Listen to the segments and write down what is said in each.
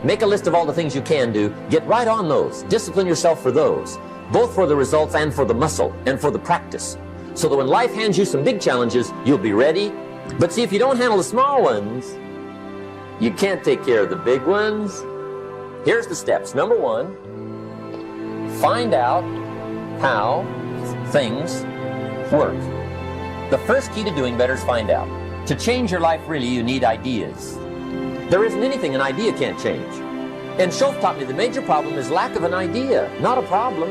Make a list of all the things you can do. Get right on those. Discipline yourself for those, both for the results and for the muscle and for the practice, so that when life hands you some big challenges, you'll be ready. But see, if you don't handle the small ones, you can't take care of the big ones. Here's the steps. Number one, find out how things work. The first key to doing better is find out. To change your life, really, you need ideas. There isn't anything an idea can't change. And Schoaf taught me the major problem is lack of an idea, not a problem.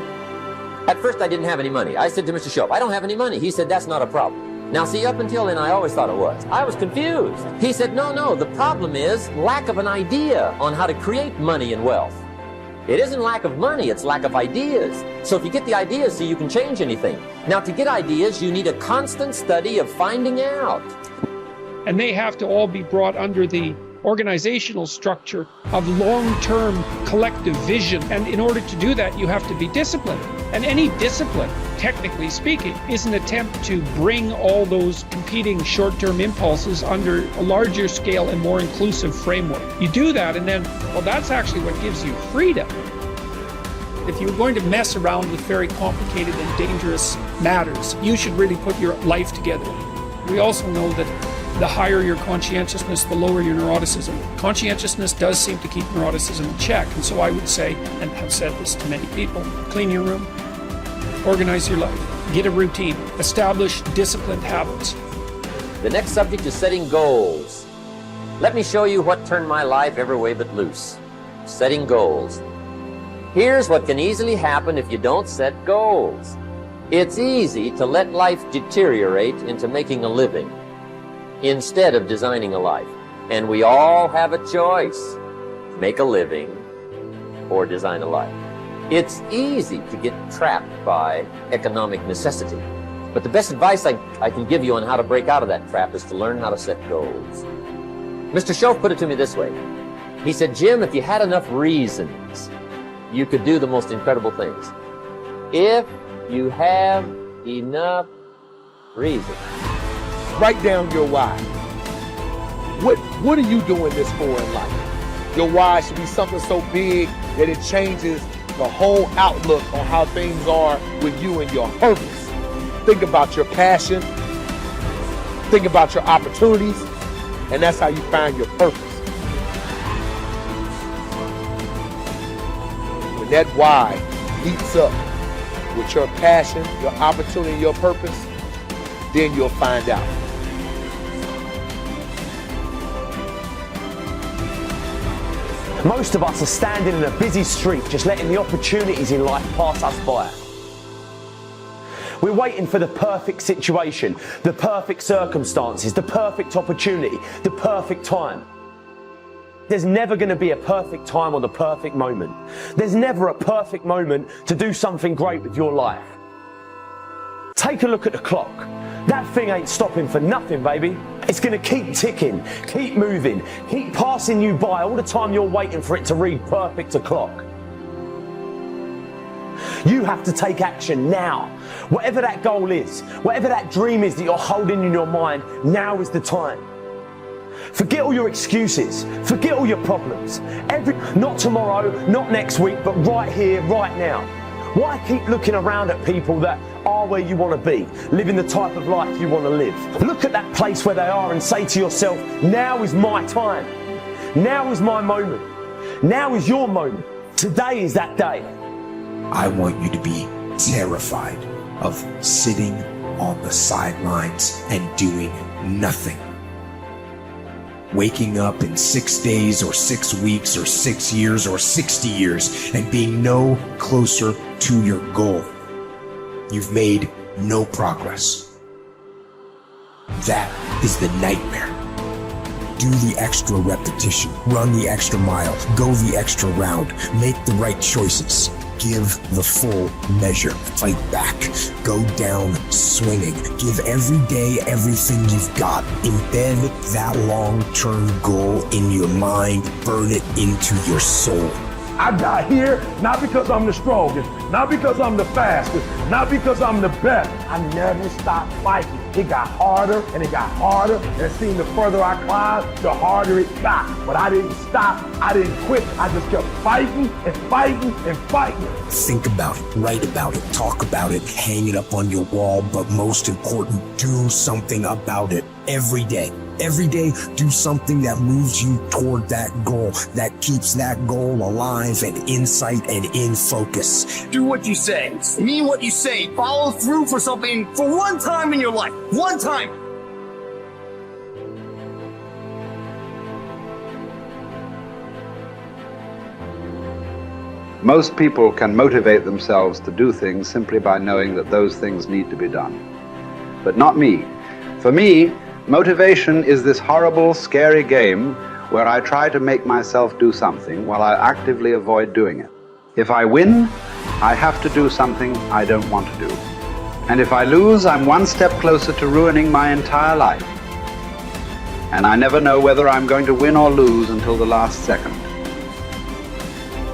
At first, I didn't have any money. I said to Mr. Schoaf, I don't have any money. He said, that's not a problem. Now, see, up until then, I always thought it was. I was confused. He said, no, the problem is lack of an idea on how to create money and wealth. It isn't lack of money, it's lack of ideas. So if you get the ideas, see, you can change anything. Now, to get ideas, you need a constant study of finding out. And they have to all be brought under the organizational structure of long-term collective vision. And in order to do that, you have to be disciplined. And any discipline, technically speaking, is an attempt to bring all those competing short-term impulses under a larger scale and more inclusive framework. You do that, and then, well, that's actually what gives you freedom. If you're going to mess around with very complicated and dangerous matters, you should really put your life together. We also know that the higher your conscientiousness, the lower your neuroticism. Conscientiousness does seem to keep neuroticism in check, and so I would say, and have said this to many people, clean your room, organize your life, get a routine, establish disciplined habits. The next subject is setting goals. Let me show you what turned my life every way but loose. Setting goals. Here's what can easily happen if you don't set goals. It's easy to let life deteriorate into making a living instead of designing a life. And we all have a choice. Make a living or design a life. It's easy to get trapped by economic necessity. But the best advice I can give you on how to break out of that trap is to learn how to set goals. Mr. Schoaf put it to me this way. He said, Jim, if you had enough reasons, you could do the most incredible things. If you have enough reasons. Write down your why. What are you doing this for in life? Your why should be something so big that it changes the whole outlook on how things are with you and your purpose. Think about your passion. Think about your opportunities. And that's how you find your purpose. When that why heats up with your passion, your opportunity, your purpose, then you'll find out. Most of us are standing in a busy street, just letting the opportunities in life pass us by. We're waiting for the perfect situation, the perfect circumstances, the perfect opportunity, the perfect time. There's never going to be a perfect time or the perfect moment. There's never a perfect moment to do something great with your life. Take a look at the clock. That thing ain't stopping for nothing, baby. It's going to keep ticking, keep moving, keep passing you by all the time you're waiting for it to read perfect o'clock. You have to take action now. Whatever that goal is, whatever that dream is that you're holding in your mind, now is the time. Forget all your excuses. Forget all your problems. Not tomorrow, not next week, but right here, right now. Why keep looking around at people that are where you want to be, living the type of life you want to live? Look at that place where they are and say to yourself, now is my time. Now is my moment. Now is your moment. Today is that day. I want you to be terrified of sitting on the sidelines and doing nothing. Waking up in 6 days or 6 weeks or 6 years or 60 years and being no closer to your goal. You've made no progress. That is the nightmare. Do the extra repetition, run the extra mile, go the extra round, make the right choices. Give the full measure. Fight back. Go down swinging. Give every day everything you've got. Embed that long-term goal in your mind. Burn it into your soul. I got here not because I'm the strongest, not because I'm the fastest, not because I'm the best. I never stopped fighting. It got harder and it got harder, and it seemed the further I climbed, the harder it got. But I didn't stop, I didn't quit. I just kept fighting and fighting and fighting. Think about it, write about it, talk about it, hang it up on your wall, but most important, do something about it every day. Every day, do something that moves you toward that goal, that keeps that goal alive and in sight and in focus. Do what you say, mean what you say, follow through for something for one time in your life. One time. Most people can motivate themselves to do things simply by knowing that those things need to be done. But not me. For me, motivation is this horrible, scary game where I try to make myself do something while I actively avoid doing it. If I win, I have to do something I don't want to do. And if I lose, I'm one step closer to ruining my entire life. And I never know whether I'm going to win or lose until the last second.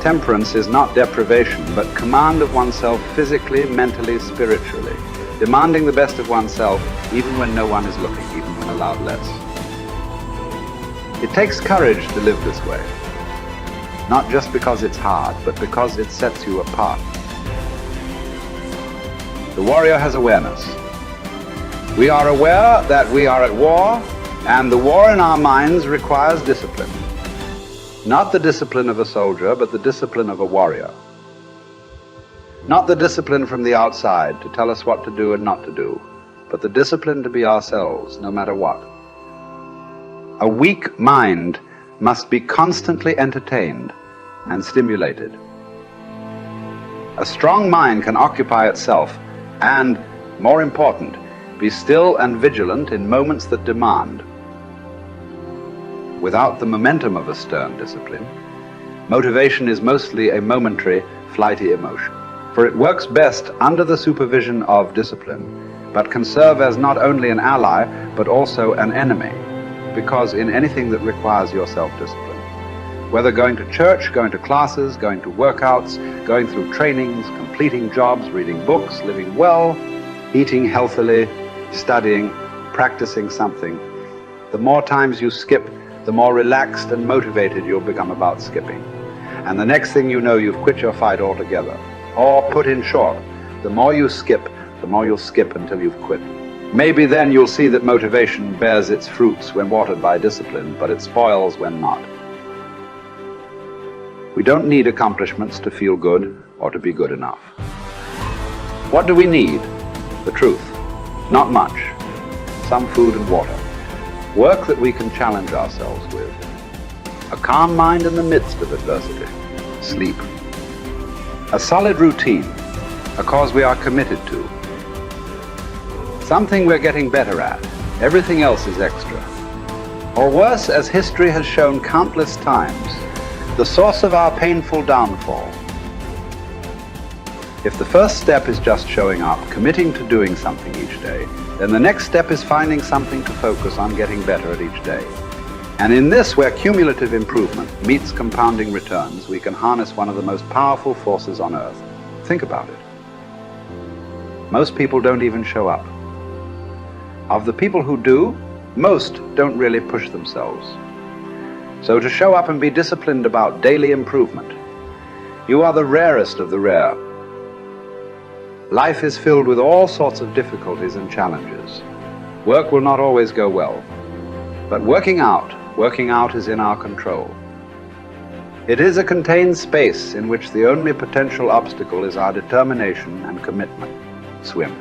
Temperance is not deprivation, but command of oneself physically, mentally, spiritually. Demanding the best of oneself, even when no one is looking, even when allowed less. It takes courage to live this way. Not just because it's hard, but because it sets you apart. The warrior has awareness. We are aware that we are at war, and the war in our minds requires discipline. Not the discipline of a soldier, but the discipline of a warrior. Not the discipline from the outside to tell us what to do and not to do, but the discipline to be ourselves, no matter what. A weak mind must be constantly entertained and stimulated. A strong mind can occupy itself and, more important, be still and vigilant in moments that demand. Without the momentum of a stern discipline, motivation is mostly a momentary, flighty emotion. For it works best under the supervision of discipline, but can serve as not only an ally, but also an enemy, because in anything that requires your self-discipline, whether going to church, going to classes, going to workouts, going through trainings, completing jobs, reading books, living well, eating healthily, studying, practicing something, the more times you skip, the more relaxed and motivated you'll become about skipping. And the next thing you know, you've quit your fight altogether. Or put in short, the more you skip, the more you'll skip until you've quit. Maybe then you'll see that motivation bears its fruits when watered by discipline, but it spoils when not. We don't need accomplishments to feel good or to be good enough. What do we need? The truth. Not much. Some food and water. Work that we can challenge ourselves with. A calm mind in the midst of adversity. Sleep. A solid routine, a cause we are committed to. Something we're getting better at. Everything else is extra. Or worse, as history has shown countless times, the source of our painful downfall. If the first step is just showing up, committing to doing something each day, then the next step is finding something to focus on getting better at each day. And in this, where cumulative improvement meets compounding returns, we can harness one of the most powerful forces on earth. Think about it. Most people don't even show up. Of the people who do, most don't really push themselves. So to show up and be disciplined about daily improvement, you are the rarest of the rare. Life is filled with all sorts of difficulties and challenges. Work will not always go well. But working out is in our control. It is a contained space in which the only potential obstacle is our determination and commitment. Swim.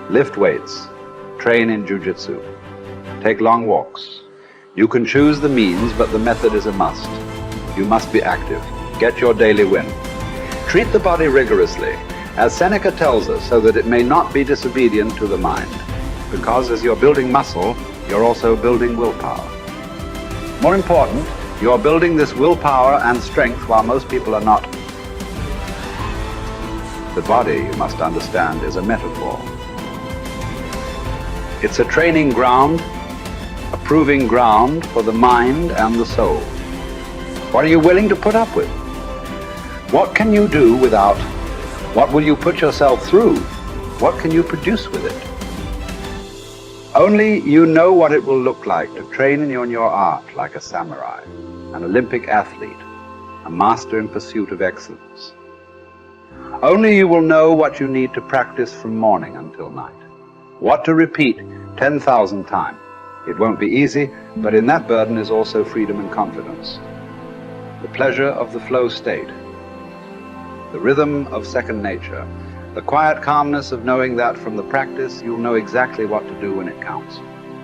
Lift weights. Train in jiu-jitsu. Take long walks. You can choose the means, but the method is a must. You must be active. Get your daily win. Treat the body rigorously, as Seneca tells us, so that it may not be disobedient to the mind. Because as you're building muscle, you're also building willpower. More important, you're building this willpower and strength while most people are not. The body, you must understand, is a metaphor. It's a training ground, a proving ground for the mind and the soul. What are you willing to put up with? What can you do without? What will you put yourself through? What can you produce with it? Only you know what it will look like to train in your art like a samurai, an Olympic athlete, a master in pursuit of excellence. Only you will know what you need to practice from morning until night, what to repeat 10,000 times. It won't be easy, but in that burden is also freedom and confidence. The pleasure of the flow state, the rhythm of second nature, the quiet calmness of knowing that from the practice you'll know exactly what to do when it counts,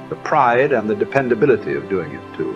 the pride and the dependability of doing it too.